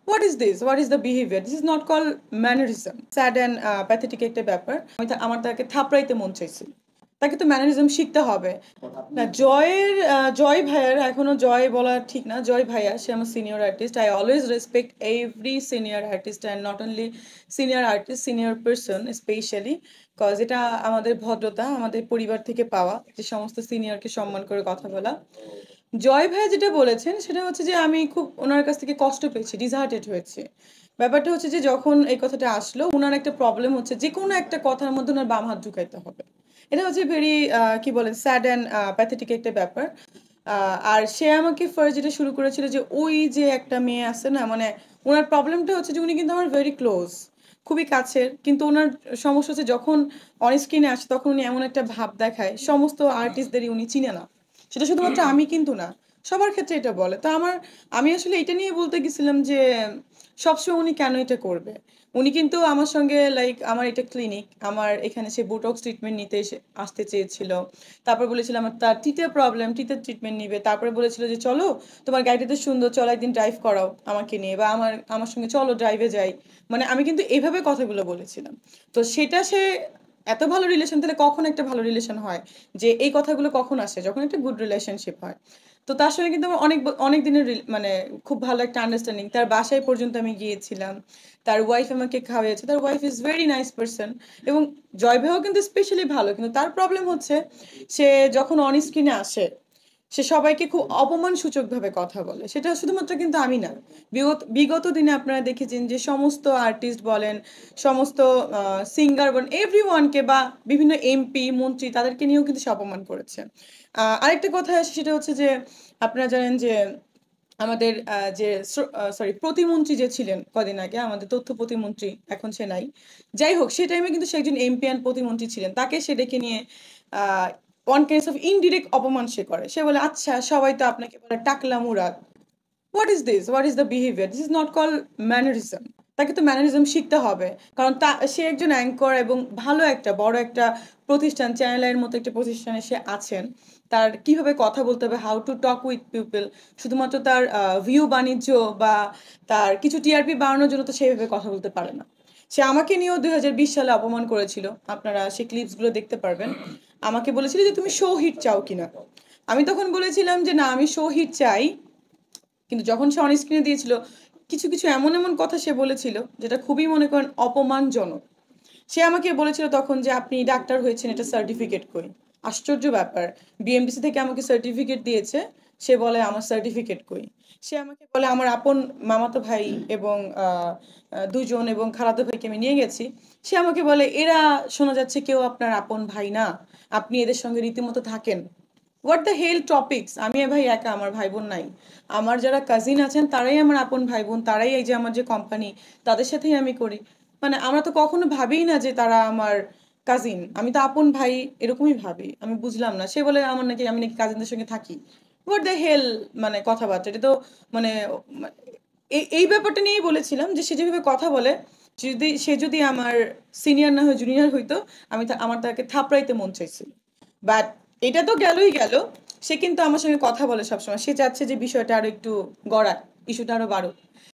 What is this? What is the behavior? This is not called mannerism. Sad and pathetic একটা ব্যাপার। আমার তাকে থাপড়াইতে মন চাইছিল। তাকে তো ম্যানারিজম শিখতে হবে। না জয় ভাইয়ার এখনো জয় বলা ঠিক না। জয় ভাইয়া সে আমার senior artist. I always respect every senior artist and not only senior artist, senior person specially. Cause এটা আমাদের ভদ্রতা, আমাদের পরিবার থেকে পাওয়া যে সমস্ত সিনিয়রকে সম্মান করে কথা বলা। জয় ভাইয়া যেটা বলেছেন সেটা হচ্ছে যে আমি খুব ওনার কাছ থেকে কষ্ট পেয়েছি, ডিসহার্টেড হয়েছি। ব্যাপারটা হচ্ছে যে যখন এই কথাটা আসলো, উনার একটা প্রবলেম হচ্ছে যে কোনো একটা কথার মধ্যে ওনার বাম হাত ঢুকাইতে হবে। এটা হচ্ছে ভেরি কি বলেন স্যাড অ্যান্ড প্যাথেটিক একটা ব্যাপার। আর সে আমাকে ফার্স্ট যেটা শুরু করেছিল যে ওই যে একটা মেয়ে আছে না, মানে ওনার প্রবলেমটা হচ্ছে যে উনি কিন্তু আমার ভেরি ক্লোজ, খুবই কাছের, কিন্তু ওনার সমস্যা হচ্ছে যখন অন স্ক্রিনে আসে তখন উনি এমন একটা ভাব দেখায় সমস্ত আর্টিস্টদেরই উনি চিনে না। সেটা শুধুমাত্র আমি কিন্তু না, সবার ক্ষেত্রে এটা বলে। তো আমি আসলে এটা নিয়ে বলতে গেছিলাম যে সবসময় উনি কেন এটা করবে। উনি কিন্তু আমার সঙ্গে লাইক আমার এটা ক্লিনিক, আমার এখানে সে বোটক্স ট্রিটমেন্ট নিতে আসতে চেয়েছিল। তারপর বলেছিল আমার তার টিতে প্রবলেম, টিতে ট্রিটমেন্ট নিবে। তারপরে বলেছিল যে চলো তোমার গাড়িটা তো সুন্দর, চলো একদিন ড্রাইভ করাও আমাকে নিয়ে, বা আমার আমার সঙ্গে চলো ড্রাইভে যাই। মানে আমি কিন্তু এইভাবে কথাগুলো বলেছিলাম। তো সেটা সে এত ভালো রিলেশন, তাহলে কখন একটা ভালো রিলেশন হয়? যে এই কথাগুলো কখন আসে? যখন একটা গুড রিলেশনশিপ হয়। তো তার সঙ্গে কিন্তু আমার অনেক দিনের মানে খুব ভালো একটা আন্ডারস্ট্যান্ডিং। তার বাসায় পর্যন্ত আমি গিয়েছিলাম। তার ওয়াইফ আমাকে খাওয়াইছে। তার wife is very nice person. এবং জয় ভাইও কিন্তু স্পেশালি ভালো। কিন্তু তার প্রবলেম হচ্ছে সে যখন অন স্ক্রিনে আসে সে সবাইকে খুব অপমানসূচকভাবে কথা বলে। সেটা শুধুমাত্র কিন্তু আমি না। বিগত দিনে আপনারা দেখেছেন যে সমস্ত আর্টিস্ট বলেন, সমস্ত সিঙ্গার বলেন, এভরিওয়ানকে বা বিভিন্ন এমপি, মন্ত্রী তাদেরকে নিয়েও কিন্তু সে অপমান করেছে। আরেকটা কথা আসে সেটা হচ্ছে যে আপনারা জানেন যে আমাদের যে সরি প্রতিমন্ত্রী যে ছিলেন কদিন আগে, আমাদের তথ্য প্রতিমন্ত্রী, এখন সে নাই। যাই হোক, সেই টাইমে কিন্তু সে একজন এমপি অ্যান্ড প্রতিমন্ত্রী ছিলেন। তাকে সে ডেকে নিয়ে ওয়ান কাইন্ডস অফ ইনডিরেক্ট অপমান সে করে। সে বলে আচ্ছা সবাই তো আপনাকে বলে টাকলা Murad. What is this? What is the behaviour? This is not call mannerism. তাকে তো ম্যানারিজম শিখতে হবে। কারণ সে একজন অ্যাঙ্কর এবং ভালো একটা বড় একটা প্রতিষ্ঠান, চ্যানেলের মতো একটা প্রতিষ্ঠানে সে আছেন। তার কিভাবে কথা বলতে হবে, how to talk with people, শুধুমাত্র তার ভিউ বাণিজ্য বা তার কিছু টিআরপি বাড়ানোর জন্য তো সেভাবে কথা বলতে পারে না। সে আমাকে নিয়েও 2020 সালে অপমান করেছিল। আপনারা সেই ক্লিপসগুলো দেখতে পারবেন। আমাকে বলেছিল যে তুমি শো হিট চাও কিনা। আমি তখন বলেছিলাম যে না, আমি শো হিট চাই। কিন্তু যখন সে অন স্ক্রিনে দিয়েছিল, কিছু কিছু এমন এমন কথা সে বলেছিল যেটা খুবই মনে করেন অপমানজনক। সে আমাকে বলেছিল তখন যে আপনি ডাক্তার হয়েছেন, এটা সার্টিফিকেট কই? আশ্চর্য ব্যাপার। বিএমডিসি থেকে আমাকে সার্টিফিকেট দিয়েছে। সে বলে আমার সার্টিফিকেট কই? সে আমাকে বলে আমার আপন মামাতো ভাই এবং দুজন এবং খালাতো ভাইকে আমি নিয়ে গেছি। সে আমাকে বলে এরা শোনা যাচ্ছে কেউ আপনার আপন ভাই না, আপনি এদের সঙ্গে রীতিমতো থাকেন। What the hell topics! আমি ভাই একা, আমার ভাই বোন নাই। আমার যারা কাজিন আছেন তারাই আমার আপন ভাই বোন, তারাই এই যে আমার যে কোম্পানি, তাদের সাথেই আমি করি। মানে আমরা তো কখনো ভাবিই না যে তারা আমার কাজিন, আমি তো আপন ভাই এরকমই ভাবি। আমি বুঝলাম না। সে বলে আমার নাকি আমি নাকি কাজিনদের সঙ্গে থাকি। হোয়াট দ্য হেল মানে কথাবার্তা! এটা তো মানে এই ব্যাপারটা নিয়েই বলেছিলাম যে সে যেভাবে কথা বলে, সে যদি আমার সিনিয়র না হয়ে জুনিয়র হইতো, আমার তাকে থাপড়াইতে মন চাইছিল। বাট এটা তো গেলই গেল। সে কিন্তু আমার সঙ্গে কথা বলে সবসময়। সে চাচ্ছে যে বিষয়টা আরো একটু গড়াক, ইস্যুটা আরো বাড়ুক।